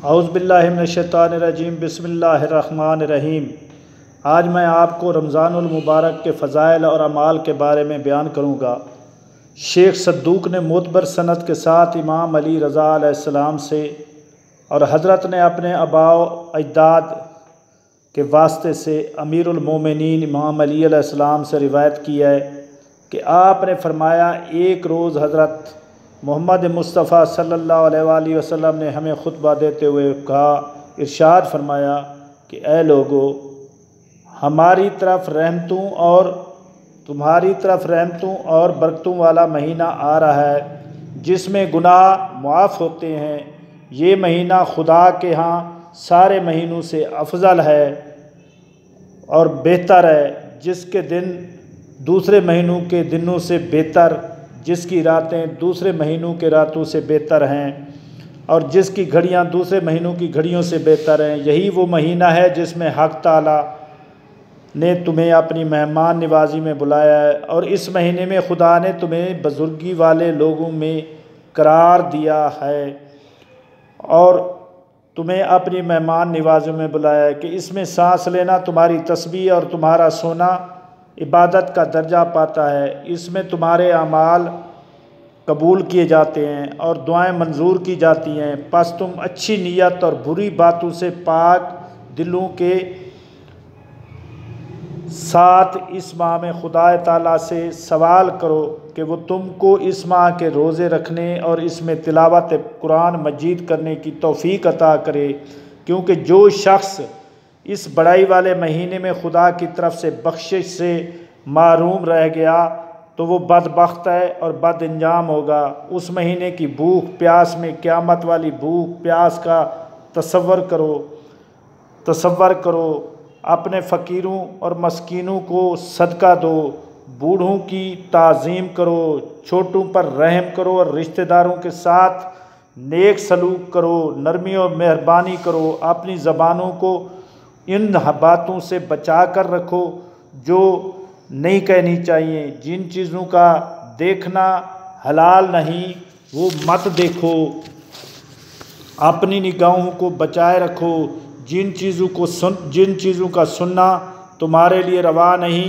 औज़ुबिल्लाहि मिनश्शैतानिर्रजीम बिस्मिल्लाहिर्रहमानिर्रहीम। आज मैं आपको रमज़ानुल मुबारक के फ़ज़ाइल और अमाल के बारे में बयान करूँगा। शेख सद्दूक़ ने मोतबर सनद के साथ इमाम अली रज़ा अलैहिस्सलाम से और हज़रत ने अपने आबाओ अजदाद के वास्ते से अमीरुल मोमिनीन इमाम अली अलैहिस्सलाम से रिवायत की है कि आपने फरमाया, एक रोज़ हज़रत मोहम्मद मुस्तफ़ा सल्लल्लाहु अलैहि वसल्लम ने हमें खुतबा देते हुए कहा, इरशाद फरमाया कि ए लोगो, हमारी तरफ रहमतों और तुम्हारी तरफ रहमतों और बरकतों वाला महीना आ रहा है जिसमें गुनाह मुआफ़ होते हैं। ये महीना खुदा के यहाँ सारे महीनों से अफजल है और बेहतर है, जिसके दिन दूसरे महीनों के दिनों से बेहतर, जिसकी रातें दूसरे महीनों के रातों से बेहतर हैं और जिसकी घड़ियां दूसरे महीनों की घड़ियों से बेहतर हैं। यही वो महीना है जिसमें हक़ ताला ने तुम्हें अपनी मेहमान नवाजी में बुलाया है और इस महीने में खुदा ने तुम्हें बुजुर्गी वाले लोगों में करार दिया है और तुम्हें अपनी मेहमान नवाजी में बुलाया है कि इसमें सांस लेना तुम्हारी तस्बीह और तुम्हारा सोना इबादत का दर्जा पाता है। इसमें तुम्हारे अमाल कबूल किए जाते हैं और दुआएं मंजूर की जाती हैं। बस तुम अच्छी नीयत और बुरी बातों से पाक दिलों के साथ इस माह में खुदा ताला से सवाल करो कि वो तुमको इस माह के रोज़े रखने और इसमें तिलावत कुरान मजीद करने की तौफीक अता करे, क्योंकि जो शख्स इस बड़ाई वाले महीने में खुदा की तरफ से बख्शिश से महरूम रह गया तो वो बदबख्त है और बद अंजाम होगा। उस महीने की भूख प्यास में क़यामत वाली भूख प्यास का तसव्वुर करो। अपने फ़कीरों और मस्कीनों को सदका दो, बूढ़ों की ताज़ीम करो, छोटों पर रहम करो और रिश्तेदारों के साथ नेक सलूक करो, नरमी और मेहरबानी करो। अपनी ज़बानों को इन बातों से बचा कर रखो जो नहीं कहनी चाहिए। जिन चीज़ों का देखना हलाल नहीं वो मत देखो। अपनी निगाहों को बचाए रखो। जिन चीज़ों का सुनना तुम्हारे लिए रवा नहीं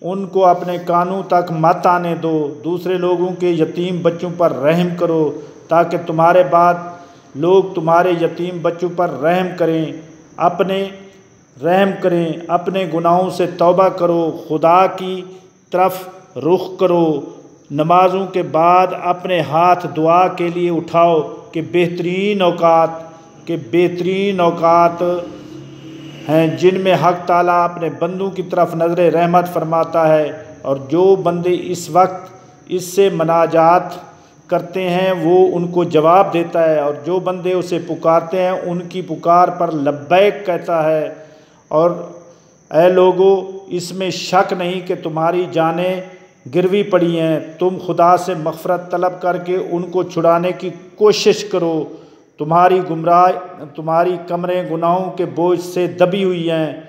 उनको अपने कानों तक मत आने दो। दूसरे लोगों के यतीम बच्चों पर रहम करो ताकि तुम्हारे बाद लोग तुम्हारे यतीम बच्चों पर रहम करें। अपने गुनाहों से तौबा करो, खुदा की तरफ रुख करो। नमाज़ों के बाद अपने हाथ दुआ के लिए उठाओ कि बेहतरीन औकात हैं जिनमें हक़ ताला अपने बंदों की तरफ नज़र रहमत फरमाता है और जो बंदे इस वक्त इससे मनाजात करते हैं वो उनको जवाब देता है और जो बंदे उसे पुकारते हैं उनकी पुकार पर लब्बैक कहता है। और ऐ लोगो, इसमें शक नहीं कि तुम्हारी जानें गिरवी पड़ी हैं। तुम खुदा से मग़फ़िरत तलब करके उनको छुड़ाने की कोशिश करो। तुम्हारी कमरें गुनाहों के बोझ से दबी हुई हैं।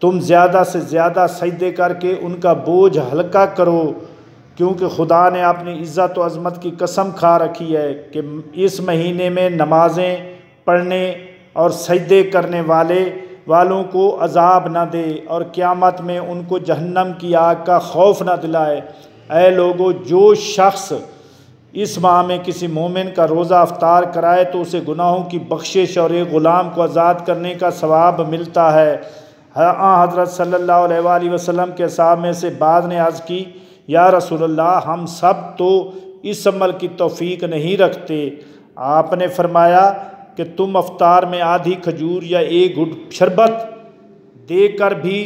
तुम ज़्यादा से ज़्यादा सजदे करके उनका बोझ हल्का करो, क्योंकि खुदा ने अपनी इज़्ज़त व अज़मत की कसम खा रखी है कि इस महीने में नमाज़ें पढ़ने और सजदे करने वालों को अज़ाब न दे और क़यामत में उनको जहन्नम की आग का खौफ न दिलाए। ऐ लोगो, जो शख्स इस माह में किसी मोमिन का रोज़ा अफ्तार कराए तो उसे गुनाहों की बख्शिश और एक ग़ुलाम को आज़ाद करने का सवाब मिलता है। हज़रत सल्लल्लाहु अलैहि वसल्लम के साहब में से बाद ने अर्ज़ की, या रसूलल्लाह, हम सब तो इस अमल की तौफीक नहीं रखते। आपने फरमाया कि तुम अफ्तार में आधी खजूर या एक घुट शरबत देकर भी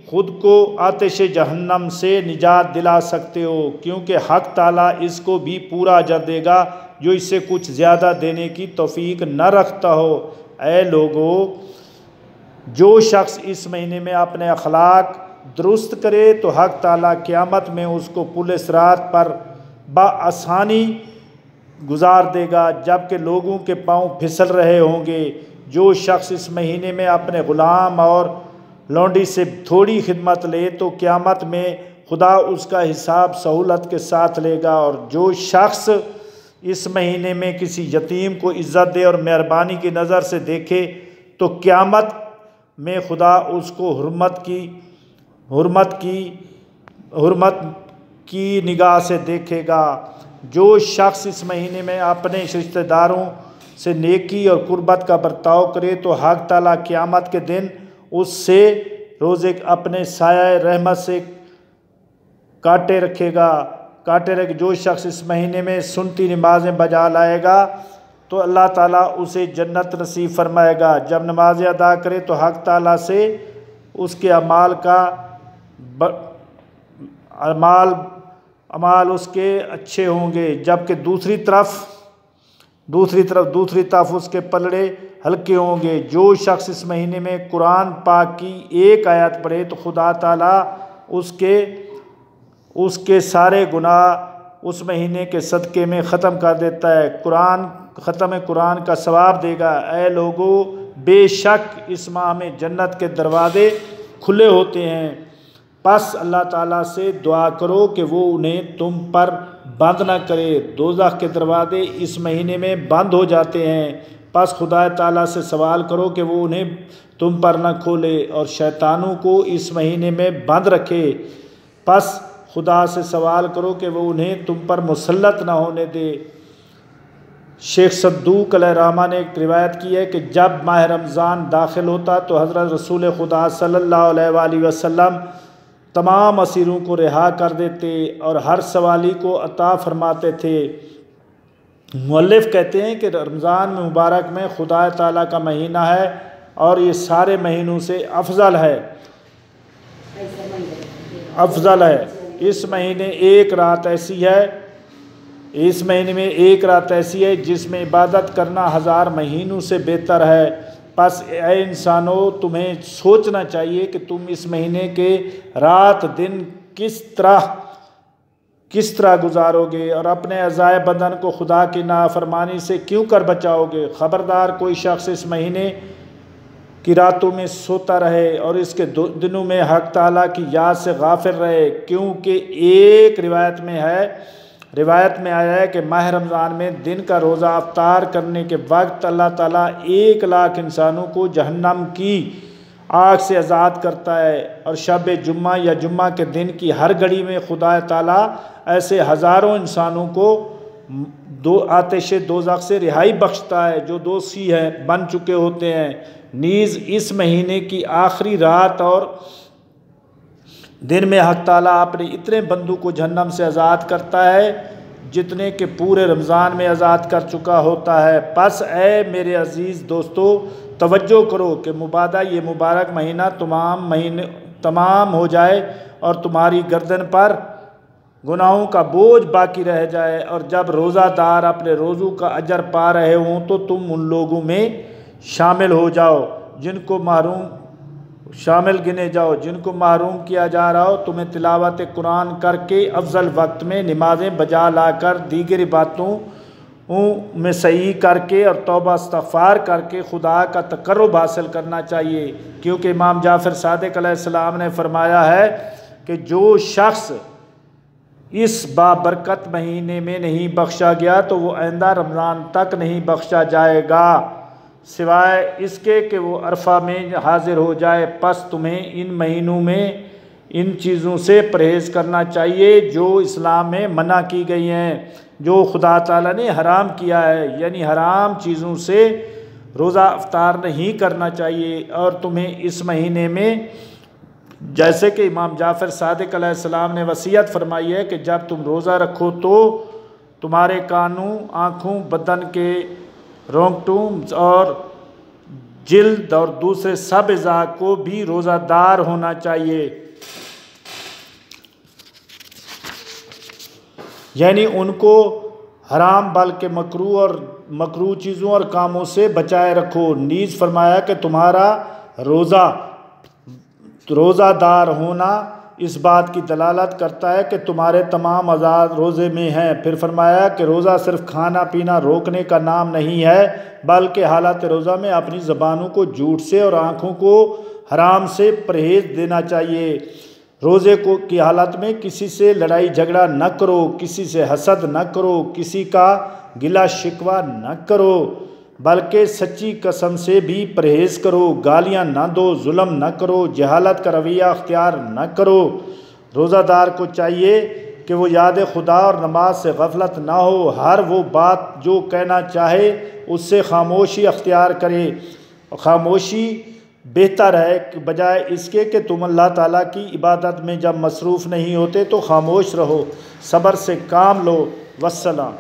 खुद को आतिश जहन्नम से निजात दिला सकते हो, क्योंकि हक़ ताला इसको भी पूरा अजर देगा जो इससे कुछ ज़्यादा देने की तौफीक न रखता हो। ऐ लोगो, जो शख्स इस महीने में अपने अखलाक दुरुस्त करे तो हक़ ताला क़यामत में उसको पुल सिरात पर बआसानी गुजार देगा, जबकि लोगों के पाँव फिसल रहे होंगे। जो शख्स इस महीने में अपने ग़ुलाम और लौंडी से थोड़ी खिदमत ले तो क़यामत में खुदा उसका हिसाब सहूलत के साथ लेगा। और जो शख्स इस महीने में किसी यतीम को इज़्ज़त दे और मेहरबानी की नज़र से देखे तो क़यामत में खुदा उसको हुर्मत की निगाह से देखेगा। जो शख्स इस महीने में अपने रिश्तेदारों से नेकी और कुर्बत का बर्ताव करे तो हक़ ताला क़यामत के दिन उससे रोज़े अपने साया रहमत से काटे रखेगा। जो शख्स इस महीने में सुन्नती नमाज़ें बजा लाएगा तो अल्लाह ताला उसे जन्नत नसीब फरमाएगा। जब नमाज़ें अदा करे तो हक़ ताला से उसके अमाल उसके अच्छे होंगे, जबकि दूसरी तरफ उसके पलड़े हल्के होंगे। जो शख्स इस महीने में कुरान पाक की एक आयत पढ़े तो खुदा ताला उसके सारे गुनाह उस महीने के सदक़े में ख़त्म कर देता है, ख़त्म कुरान का सवाब देगा। ऐ लोगो, बेशक इस माह में जन्नत के दरवाज़े खुले होते हैं, बस अल्लाह ताला से दुआ करो कि वो उन्हें तुम पर बंद ना करे। दोज़ख के दरवाज़े इस महीने में बंद हो जाते हैं, बस खुदा ताला से सवाल करो कि वो उन्हें तुम पर ना खोले और शैतानों को इस महीने में बंद रखे। बस खुदा से सवाल करो कि वो उन्हें तुम पर मुसल्लत ना होने दे। शेख सद्दूक अलैहिर्रहमा ने एक रिवायत की है कि जब माह रमज़ान दाखिल होता तो हज़रत रसूल खुदा सल्लल्लाहु अलैहि वसल्लम तमाम असीरों को रिहा कर देते और हर सवाली को अता फरमाते थे। मुअल्लिफ़ कहते हैं कि रमज़ान मुबारक में खुदा ताला का महीना है और ये सारे महीनों से अफजल है। इस महीने में एक रात ऐसी है जिसमें इबादत करना 1000 महीनों से बेहतर है। बस ऐ इंसानों, तुम्हें सोचना चाहिए कि तुम इस महीने के रात दिन किस तरह गुजारोगे और अपने अज़ाए बदन को खुदा की नाफरमानी से क्यों कर बचाओगे। ख़बरदार, कोई शख्स इस महीने की रातों में सोता रहे और इसके दिनों में हक़ ताला की याद से गाफिल रहे, क्योंकि एक रिवायत में आया है कि माह रमज़ान में दिन का रोज़ा अफ्तार करने के वक्त अल्लाह ताला 1 लाख इंसानों को जहन्नम की आग से आज़ाद करता है और शब जुम्मा या जुम्मा के दिन की हर घड़ी में खुदा ताला ऐसे हज़ारों इंसानों को आतिश दोज़ख से रिहाई बख्शता है जो दोषी बन चुके होते हैं। नीज़ इस महीने की आखिरी रात और दिन में हक़ ताला अपने इतने बंदों को जहन्नम से आज़ाद करता है जितने के पूरे रमज़ान में आज़ाद कर चुका होता है। बस ऐ मेरे अज़ीज़ दोस्तों, तवज्जो करो कि ये मुबारक महीना तमाम हो जाए और तुम्हारी गर्दन पर गुनाहों का बोझ बाकी रह जाए, और जब रोज़ादार अपने रोज़ों का अजर पा रहे हों तो तुम उन लोगों में शामिल गिने जाओ जिनको महरूम किया जा रहा हो। तुम्हें तिलावत कुरान करके अफजल वक्त में नमाज़ें बजा लाकर दीगर बातों में सही करके और तौबा इस्तग़फ़ार करके खुदा का तक़र्रुब हासिल करना चाहिए, क्योंकि इमाम जाफ़र सादिक़ अलैहिस्सलाम ने फरमाया है कि जो शख्स इस बाबरकत महीने में नहीं बख्शा गया तो वो आइंदा रमज़ान तक नहीं बख्शा जाएगा, सिवाय इसके कि वो अरफा में हाजिर हो जाए। बस तुम्हें इन महीनों में इन चीज़ों से परहेज़ करना चाहिए जो इस्लाम में मना की गई हैं, जो खुदा ताला ने हराम किया है, यानी हराम चीज़ों से रोज़ा अफ्तार नहीं करना चाहिए। और तुम्हें इस महीने में, जैसे कि इमाम जाफ़र सादिक़ अलैहिस्सलाम ने वसीयत फरमाई है कि जब तुम रोज़ा रखो तो तुम्हारे कानों, आँखों, बदन के रोंगटों और जिल्द और दूसरे सब अज़ा को भी रोज़ादार होना चाहिए, यानी उनको हराम बल्कि मकरूह चीज़ों और कामों से बचाए रखो। नीज़ फरमाया कि तुम्हारा रोज़ादार होना इस बात की दलालत करता है कि तुम्हारे तमाम आज़ाद रोज़े में हैं। फिर फरमाया कि रोज़ा सिर्फ़ खाना पीना रोकने का नाम नहीं है, बल्कि हालत रोज़ा में अपनी ज़बानों को झूठ से और आँखों को हराम से परहेज़ देना चाहिए। रोज़े को की हालत में किसी से लड़ाई झगड़ा न करो, किसी से हसद न करो, किसी का गिला शिकवा न करो, बल्कि सच्ची कसम से भी परहेज़ करो। गालियाँ न दो, जुल्म न करो, जहालत का रवैया अख्तियार न करो। रोज़ादार को चाहिए कि वो याद खुदा और नमाज से गफलत ना हो। हर वो बात जो कहना चाहे उससे खामोशी अख्तियार करे। खामोशी बेहतर है कि बजाय इसके कि तुम अल्लाह ताला की इबादत में जब मसरूफ़ नहीं होते तो खामोश रहो, सब्र से काम लो। वस्सलाम।